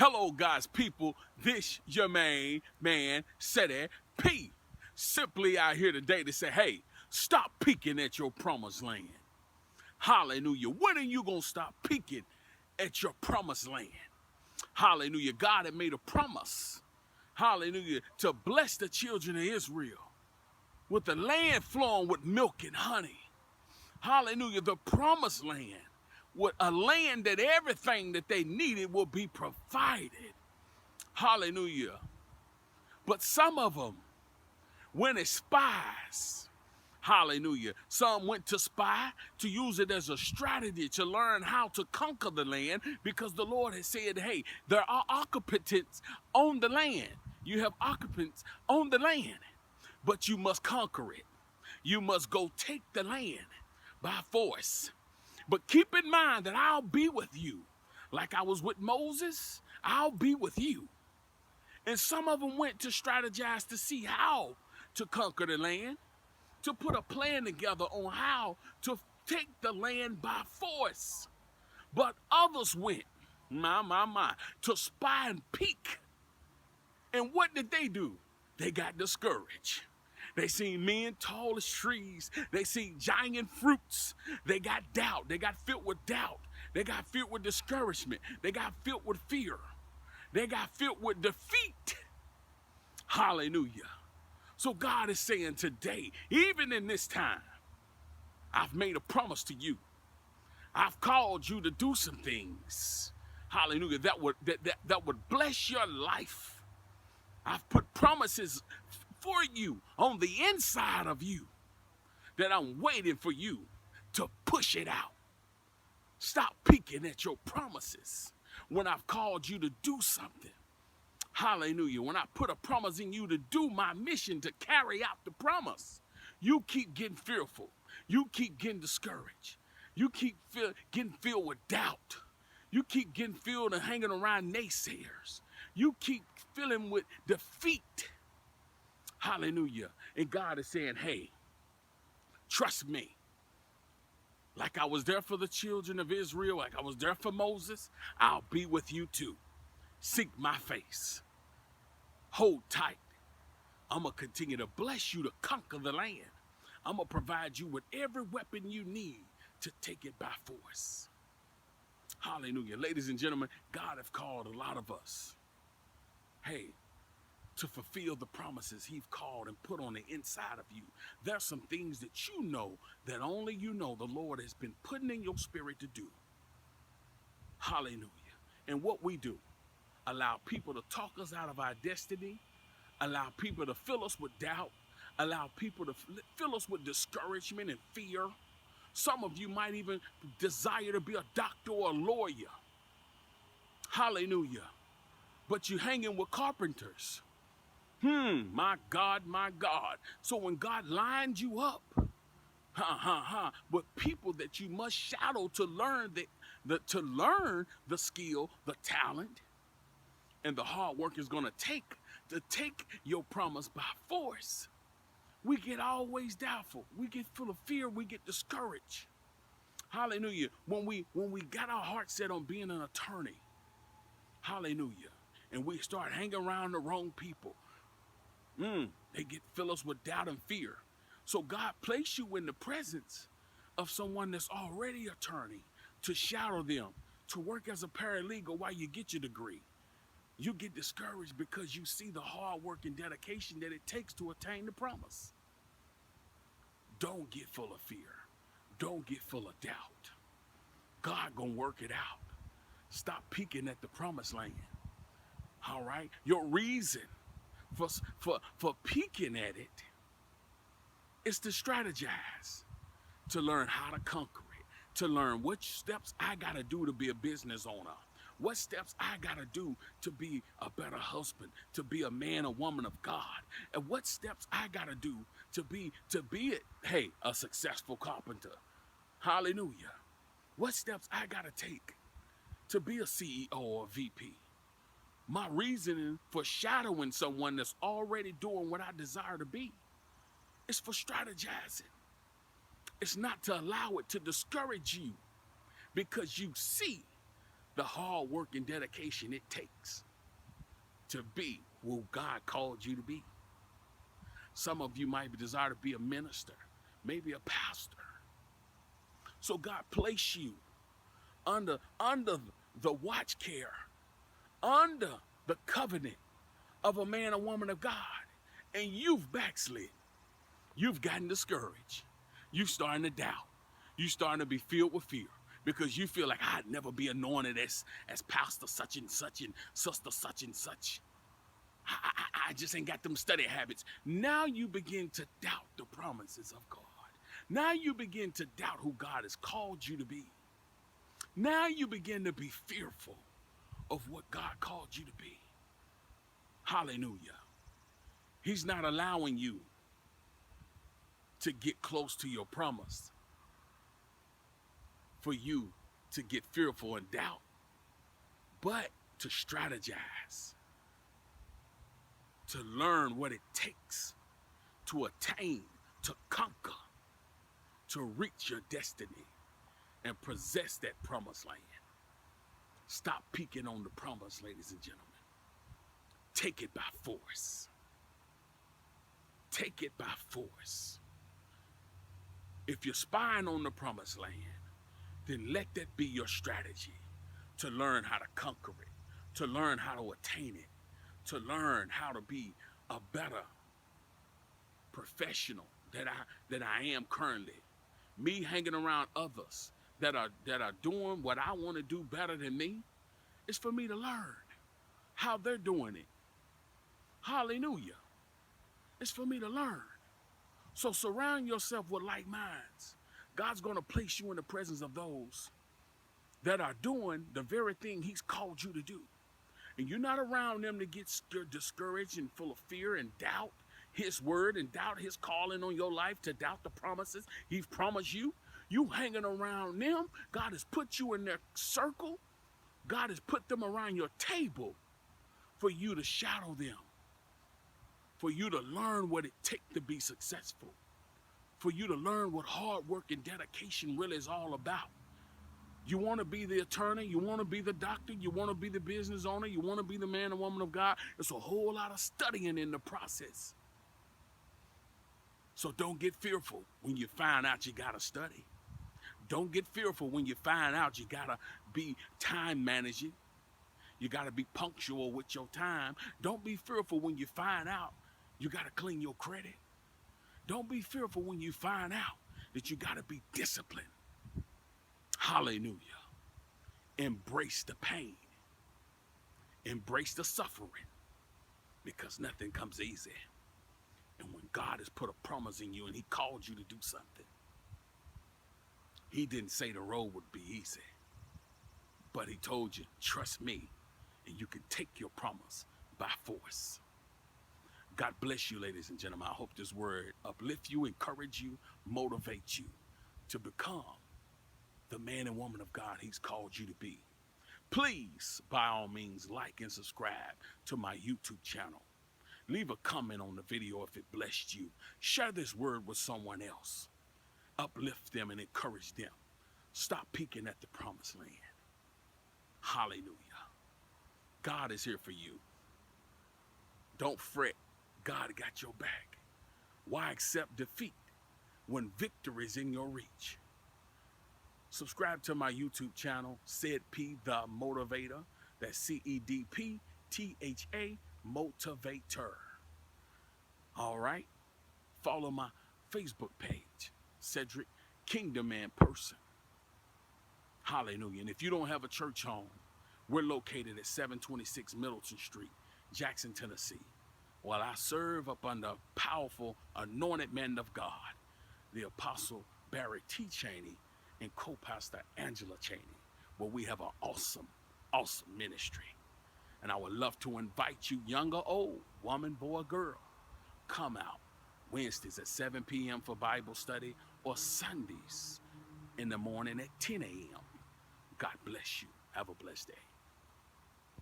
Hello, guys, people. This your main man, Ceddyp. Simply out here today to say, hey, stop peeking at your promised land. Hallelujah. When are you going to stop peeking at your promised land? Hallelujah. God had made a promise. Hallelujah. To bless the children of Israel with the land flowing with milk and honey. Hallelujah. The promised land, with a land that everything that they needed will be provided. Hallelujah. But some of them went as spies. Hallelujah. Some went to spy to use it as a strategy to learn how to conquer the land, because the Lord has said, hey, there are occupants on the land. You have occupants on the land, but you must conquer it. You must go take the land by force. But keep in mind that I'll be with you. Like I was with Moses, I'll be with you. And some of them went to strategize to see how to conquer the land, to put a plan together on how to take the land by force. But others went, to spy and peek. And what did they do? They got discouraged. They seen men tall as trees. They seen giant fruits. They got doubt. They got filled with doubt. They got filled with discouragement. They got filled with fear. They got filled with defeat. Hallelujah. So God is saying today, even in this time, I've made a promise to you. I've called you to do some things. Hallelujah. That would bless your life. I've put promises for you on the inside of you that I'm waiting for you to push it out. Stop peeking at your promises when I've called you to do something. Hallelujah. When I put a promise in you to do my mission, to carry out the promise, you keep getting fearful. You keep getting discouraged. You keep getting filled with doubt. You keep getting filled and hanging around naysayers. You keep filling with defeat. Hallelujah. And God is saying, hey, trust me. Like I was there for the children of Israel, like I was there for Moses, I'll be with you too. Seek my face. Hold tight. I'm going to continue to bless you to conquer the land. I'm going to provide you with every weapon you need to take it by force. Hallelujah. Ladies and gentlemen, God has called a lot of us, hey, to fulfill the promises He's called and put on the inside of you. There's some things that you know that only you know the Lord has been putting in your spirit to do. Hallelujah. And what we do, allow people to talk us out of our destiny, allow people to fill us with doubt, allow people to fill us with discouragement and fear. Some of you might even desire to be a doctor or a lawyer. Hallelujah. But you're hanging with carpenters. My God, my God. So when God lined you up, with people that you must shadow to learn the skill, the talent, and the hard work is going to take your promise by force, we get always doubtful. We get full of fear. We get discouraged. Hallelujah. When we got our heart set on being an attorney, hallelujah, and we start hanging around the wrong people, they fill us with doubt and fear. So God placed you in the presence of someone that's already an attorney to shadow them, to work as a paralegal while you get your degree. You get discouraged because you see the hard work and dedication that it takes to attain the promise. Don't get full of fear. Don't get full of doubt. God gonna work it out. Stop peeking at the promised land. All right? Your reason for peeking at it is to strategize, to learn how to conquer it, to learn which steps I gotta do to be a business owner. What steps I gotta do to be a better husband, to be a man or woman of God, and what steps I gotta do to be a successful carpenter. Hallelujah. What steps I gotta take to be a CEO or a VP. My reasoning for shadowing someone that's already doing what I desire to be is for strategizing. It's not to allow it to discourage you, because you see the hard work and dedication it takes to be who God called you to be. Some of you might desire to be a minister, maybe a pastor. So God placed you under the watch care, under the covenant of a man or woman of God, and you've backslid. You've gotten discouraged. You're starting to doubt. You're starting to be filled with fear because you feel like I'd never be anointed as pastor such and sister such and such. I just ain't got them study habits. Now you begin to doubt the promises of God. Now you begin to doubt who God has called you to be. Now you begin to be fearful of what God called you to be. Hallelujah. He's not allowing you to get close to your promise for you to get fearful and doubt, but to strategize, to learn what it takes to attain, to conquer, to reach your destiny and possess that promised land. Stop peeking on the promise, ladies and gentlemen. Take it by force. Take it by force. If you're spying on the promised land, then let that be your strategy to learn how to conquer it, to learn how to attain it, to learn how to be a better professional than I am currently. Me hanging around others that are doing what I want to do better than me, it's for me to learn how they're doing it. Hallelujah. It's for me to learn. So surround yourself with like minds. God's going to place you in the presence of those that are doing the very thing he's called you to do. And you're not around them to get discouraged and full of fear and doubt his word and doubt his calling on your life, to doubt the promises he's promised you. You hanging around them. God has put you in their circle. God has put them around your table for you to shadow them, for you to learn what it takes to be successful, for you to learn what hard work and dedication really is all about. You want to be the attorney, you want to be the doctor, you want to be the business owner, you want to be the man or woman of God. It's a whole lot of studying in the process. So don't get fearful when you find out you got to study. Don't get fearful when you find out you got to be time managing. You got to be punctual with your time. Don't be fearful when you find out you got to clean your credit. Don't be fearful when you find out that you got to be disciplined. Hallelujah. Embrace the pain. Embrace the suffering, because nothing comes easy. And when God has put a promise in you and he called you to do something, he didn't say the road would be easy, but he told you, trust me, and you can take your promise by force. God bless you, ladies and gentlemen. I hope this word uplift you, encourage you, motivate you to become the man and woman of God he's called you to be. Please, by all means, like and subscribe to my YouTube channel. Leave a comment on the video if it blessed you. Share this word with someone else. Uplift them and encourage them. Stop peeking at the promised land. Hallelujah. God is here for you. Don't fret. God got your back. Why accept defeat when victory is in your reach? Subscribe to my YouTube channel, Ceddyp the Motivator. That's CEDP THA Motivator. All right. Follow my Facebook page, Cedric Kingdom Man Person. Hallelujah. And if you don't have a church home, we're located at 726 Middleton Street, Jackson, Tennessee. While I serve up under powerful anointed men of God, the Apostle Barry T. Cheney and co-pastor Angela Cheney, where we have an awesome ministry. And I would love to invite you, young or old, woman, boy, girl, come out Wednesdays at 7 p.m. for Bible study, or Sundays in the morning at 10 a.m. God bless you. Have a blessed day.